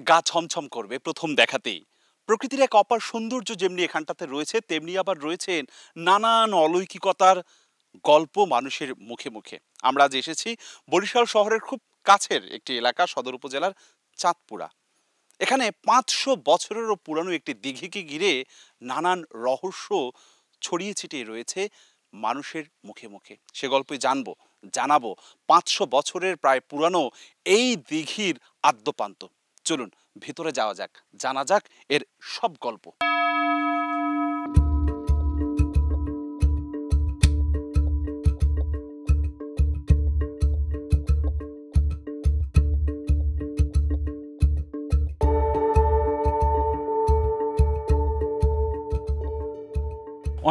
গা ছমছম করবে প্রথম দেখাতেই। প্রকৃতির এক অপার সৌন্দর্য যেমনি এখানটাতে রয়েছে, তেমনি আবার রয়েছেন নানান অলৌকিকতার গল্প মানুষের মুখে মুখে। আমরা আজ এসেছি বরিশাল শহরের খুব কাছের একটি এলাকা, সদর উপজেলার চাঁদপুরা। এখানে ৫০০ বছরেরও পুরানো একটি দিঘিকে ঘিরে নানান রহস্য ছড়িয়ে ছিটিয়ে রয়েছে মানুষের মুখে মুখে। সে গল্পই জানবো, জানাবো ৫০০ বছরের প্রায় পুরানো এই দিঘির আদ্যোপান্ত। চলুন ভিতরে যাওয়া যাক, জানা যাক এর সব গল্প।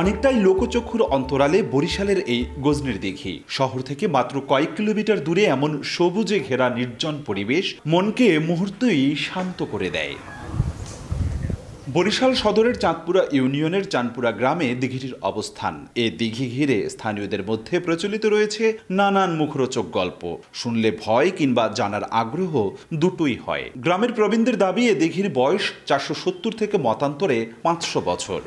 অনেকটাই লোকচক্ষুর অন্তরালে বরিশালের এই গজনীর দিঘি। শহর থেকে মাত্র কয়েক কিলোমিটার দূরে এমন সবুজে ঘেরা নির্জন পরিবেশ মনকে মুহূর্তেই শান্ত করে দেয়। বরিশাল সদরের চাঁদপুরা ইউনিয়নের চাঁদপুরা গ্রামে দিঘিটির অবস্থান। এ দিঘি ঘিরে স্থানীয়দের মধ্যে প্রচলিত রয়েছে নানান মুখরোচক গল্প। শুনলে ভয় কিংবা জানার আগ্রহ দুটোই হয়। গ্রামের প্রবীণদের দাবি, এ দিঘির বয়স ৪৭০ থেকে মতান্তরে ৫০০ বছর।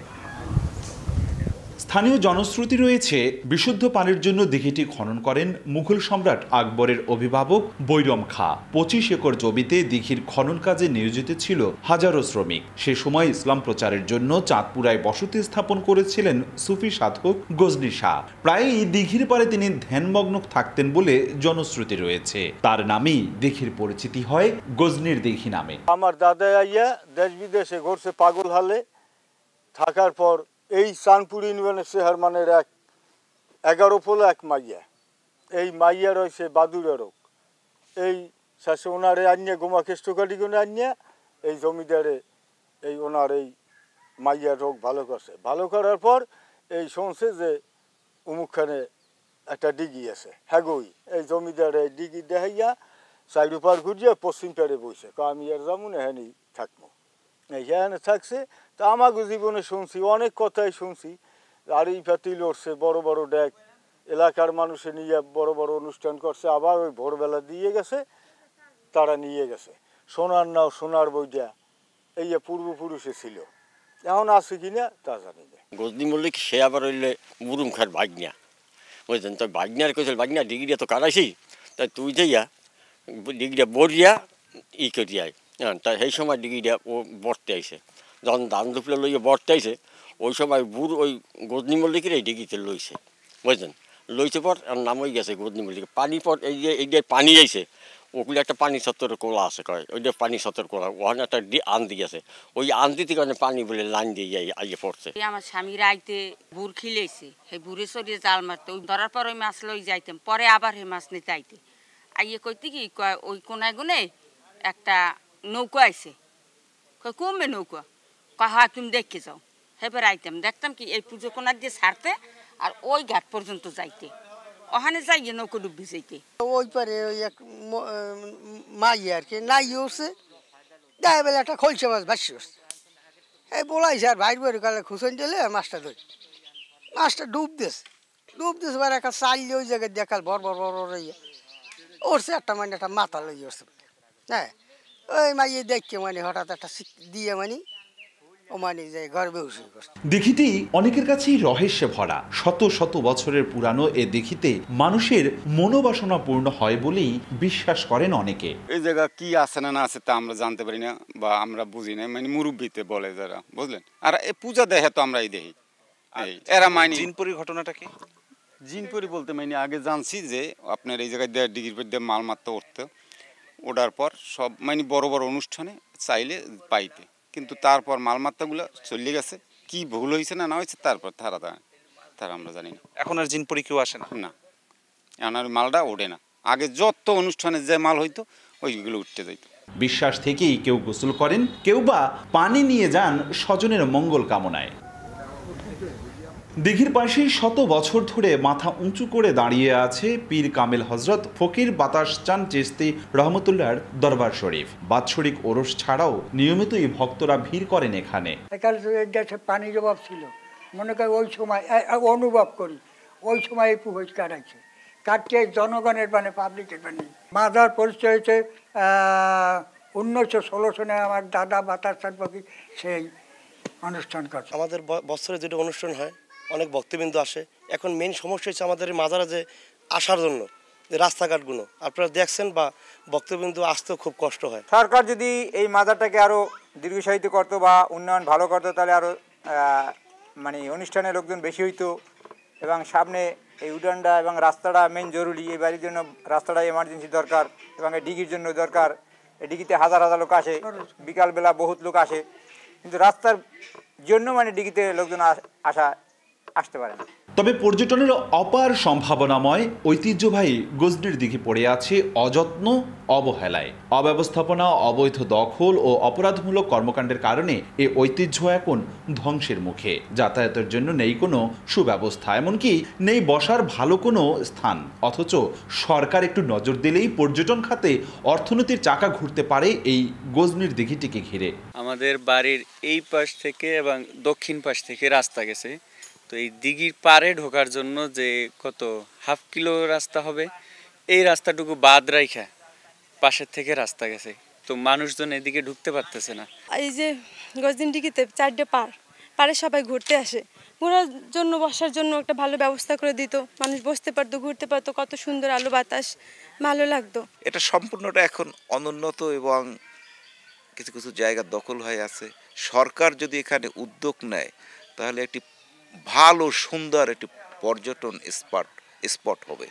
স্থানীয় জনশ্রুতি রয়েছে, বিশুদ্ধ পানির জন্য দিঘিটি খনন করেন মুঘল সম্রাট আকবরের অভিভাবক বৈরম খাঁ। ২৫ একর জমিতে দিঘির খনন কাজে নিয়োজিত ছিল হাজারো শ্রমিক। সে সময় ইসলাম প্রচারের জন্য চাঁদপুরায় বসতি স্থাপন করেছিলেন সুফি সাধক গজনী শাহ। প্রায়ই দিঘির পাড়ে তিনি ধ্যানমগ্ন থাকতেন বলে জনশ্রুতি রয়েছে। তার নামেই দিঘির পরিচিতি হয় গজনীর দিঘি নামে। আমার দাদা আইয়া দেশ বিদেশে ঘুরছে পাগল হালে, থাকার পর এই চাঁদপুর ইউনিয়নের চেহারমানের ১১ পোলা এক মাইয়া, এই মাইয়া রয়েছে বাদুড়া রোগ। এই শেষে ওনারে আনিয়া গোমা কেষ্টকাটি করে আনিয়া এই জমিদারে এই ওনার এই মাইয়ার রোগ ভালো করছে। ভালো করার পর এই শুনছে যে উমুকখানে একটা ডিগি আছে, হ্যাগোই এই জমিদারে এই ডিগি দেখাইয়া সাইড পার ঘুরিয়ে পশ্চিম পাড়ে বইছে, আমি আর যেমন এখানেই থাকবো। এইখানে থাকছে। তা আমাকে জীবনে শুনছি, অনেক কথাই শুনছি, আড়ি পাতি লড়ছে, বড় বড় ড্যাক, এলাকার মানুষে নিয়ে বড় বড় অনুষ্ঠান করছে। আবার ওই ভোরবেলা দিয়ে গেছে, তারা নিয়ে গেছে। সোনার নাও সোনার বইটা এই যে পূর্বপুরুষে ছিল, এখন আছে কিনা তা জানি না। গজনী মল্লিক সে আবার হইলে মুরুম খার বাগনা, বুঝলেন তো? বাগনার কেছিল বাগনা ডিগ্রিটা তো কাটাইছি, তাই তুই যাইয়া ডিগ্রিটা বরিয়া ই করিয়ায়। হ্যাঁ, তাই সেই সময় ডিগ্রিটা ও বর্তে আইসে, যখন ধান দুপুরে লইয়া বর্তে আইসে ওই সময় বুড় ওই গজনী মল্লিকের এই ডিগ্রিতে লইছে, বুঝলেন? লইছে পর আর নাম হয়ে গেছে গজনী মল্লিক। পানি পর এই যে পানি আইসে, ওগুলো একটা পানি সত্তরের কোলা আছে কয়, ওইটা পানি সত্তর কোলা, ওখানে একটা আন্দি আছে, ওই আন্দিতে কারণে পানি বলে লাইন দিয়ে আইয়ে পড়ছে। আমার স্বামীর আইতে বুর খিলেছে, সেই বুড়ে সরিয়ে জাল মারতে, ওই ধরার পর ওই মাছ লই যাইতাম, পরে আবার সেই মাছ নিতে আইতে আইয়ে কইতে কি কয় ওই কোনায় গুনে একটা নৌকা আইছে, কয় কমবে নৌকা, কয় হ্যাঁ তুমি দেখে যাও। হেবার আইতাম, দেখতাম কি এই পুজো কোনার দিয়ে ছাড়তে আর ওই ঘাট পর্যন্ত যাইতে, ওখানে যাইয়ে নৌকা ডুবি যাইতে। ওই পারে ওই এক মাই আর কি নাই উঠছে, দেখা বেলা একটা খলসে মাছ ভাসি উঠছে। এই বলাইছে আর ভাই বই কালে খুঁচন দিলে মাছটা ধরি, মাছটা ডুব দিয়েছে বার একটা চাল ওই জায়গায় দেখাল বর বর বর উঠছে একটা, মানে একটা মাথা লই উঠছে। হ্যাঁ, ওই মাইয়ে দেখে মানে হঠাৎ একটা দিয়ে মানে ও মানে যে গর্বে উঠে করছে। দিঘিটি অনেকের কাছেই রহস্যে ভরা। শত শত বছরের পুরানো এ দিঘিতে মানুষের মনোবাসনা পূর্ণ হয় বলেই বিশ্বাস করেন অনেকে। এই জায়গা কি আছে না না আছে তা আমরা জানতে পারি না বা আমরা বুঝি না, মানে মুরব্বীতে বলে যারা, বুঝলেন? আর এই পূজা দেখে তো আমরাই দেখি। এরা মাইনি জিনপুরির ঘটনাটা কি? জিনপুরি বলতে মানে আগে জানছি যে আপনার এই জায়গায় ডিগ্রির পর দিয়ে মাল মারতে উঠতো, ওঠার পর সব মানে বড় বড় অনুষ্ঠানে চাইলে পাইতে, কিন্তু তারপর মালমাত্রাগুলো চলে গেছে, কি ভুল হয়েছে না না হয়েছে তারপর তারা আমরা জানি না। এখন আর জিনপুরি কেউ আসে না? না, এখন আর মালটা ওঠে না। আগে যত অনুষ্ঠানে যে মাল হইতো ওইগুলো উঠতে যাইতো। বিশ্বাস থেকেই কেউ গোসল করেন, কেউ বা পানি নিয়ে যান স্বজনের মঙ্গল কামনায়। দিঘির পাশেই শত বছর ধরে মাথা উঁচু করে দাঁড়িয়ে আছে পীর কামেল হজরত ফকির বাতাস চান চিশতি রহমতুল্লাহর দরবার শরীফ। বাৎসরিক ওরস ছাড়াও নিয়মিতই ভক্তরা ভিড় করেন এখানে। দেশে পানির অভাব ছিল, মনে করি ওই সময় অনুভব করি ওই সময় এই পুকুর কাটছে জনগণের মানে পাবলিকের মানে। মাদার পরিচয় হয়েছে 1916 সনে আমার দাদা বাতাসান পাখি সেই অনুষ্ঠান করছে। আমাদের বছরে যেটা অনুষ্ঠান হয় অনেক ভক্তবৃন্দ আসে। এখন মেইন সমস্যা হচ্ছে আমাদের এই মাজারে যে আসার জন্য যে রাস্তাঘাটগুলো আপনারা দেখছেন বা ভক্তবৃন্দ আসতেও খুব কষ্ট হয়। সরকার যদি এই মাজারটাকে আরও দীর্ঘসায়িত করতো বা উন্নয়ন ভালো করতো তাহলে আরও মানে অনুষ্ঠানের লোকজন বেশি হইতো এবং সামনে এই উডানটা এবং রাস্তাটা মেন জরুরি। এই বাড়ির জন্য রাস্তাটা এমার্জেন্সি দরকার এবং এই ডিগির জন্য দরকার। এই ডিগিতে হাজার হাজার লোক আসে, বিকালবেলা বহুত লোক আসে, কিন্তু রাস্তার জন্য মানে ডিগিতে লোকজন আসতে পারে না। তবে পর্যটনের অপার সম্ভাবনাময় ঐতিহ্যবাহী গজনীর দিঘি পড়ে আছে অযত্ন, অবহেলায়। অব্যবস্থাপনা, অবৈধ দখল ও অপরাধমূলক কর্মকাণ্ডের কারণে এই ঐতিহ্য এখন ধ্বংসের মুখে। যাতায়াতের জন্য নেই কোনো সুব্যবস্থা, এমনকি নেই বসার ভালো কোনো স্থান। অথচ সরকার একটু নজর দিলেই পর্যটন খাতে অর্থনীতির চাকা ঘুরতে পারে এই গজনীর দিঘিটিকে ঘিরে। আমাদের বাড়ির এই পাশ থেকে এবং দক্ষিণ পাশ থেকে রাস্তা গেছে, তো এই দিঘির পাড়ে ঢোকার জন্য যে কত হাফ কিলো রাস্তা হবে, এই রাস্তাটুকু বাদ রাইখা পাশের থেকে রাস্তা গেছে, তো মানুষজন এদিকে ঢুকতে পারতেছে না। এই যে গজদিন দিঘিতে 4টে পাড়ে সবাই ঘুরতে আসে, ঘোরার জন্য বসার জন্য একটা ভালো ব্যবস্থা করে দিত, মানুষ বসতে পারতো, ঘুরতে পারতো, কত সুন্দর আলো বাতাস, ভালো লাগতো। এটা সম্পূর্ণটা এখন অনুন্নত এবং কিছু কিছু জায়গা দখল হয়ে আছে। সরকার যদি এখানে উদ্যোগ নেয় তাহলে একটি ভালো সুন্দর একটি পর্যটন স্পট হবে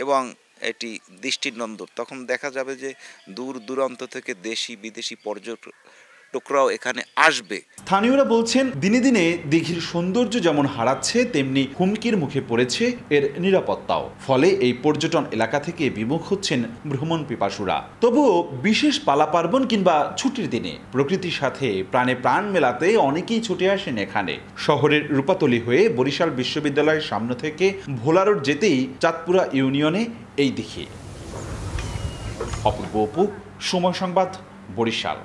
এবং এটি দৃষ্টিনন্দন। তখন দেখা যাবে যে দূর দূরান্ত থেকে দেশি বিদেশি পর্যটকরাও এখানে আসবে। স্থানীয়রা বলছেন, দিনে দিনে দিঘির সৌন্দর্য যেমন হারাচ্ছে, তেমনি হুমকির মুখে পড়েছে এর নিরাপত্তাও। ফলে এই পর্যটন এলাকা থেকে বিমুখ হচ্ছেন ভ্রমণ পিপাসুরা। তবুও বিশেষ পালা পার্বণ কিংবা ছুটির দিনে প্রকৃতির সাথে প্রাণে প্রাণ মেলাতে অনেকেই ছুটে আসেন এখানে। শহরের রূপাতলী হয়ে বরিশাল বিশ্ববিদ্যালয়ের সামনে থেকে ভোলা রোড যেতেই চাঁদপুরা ইউনিয়নে এই দিঘি। অপূর্ব অপু, সময় সংবাদ, বরিশাল।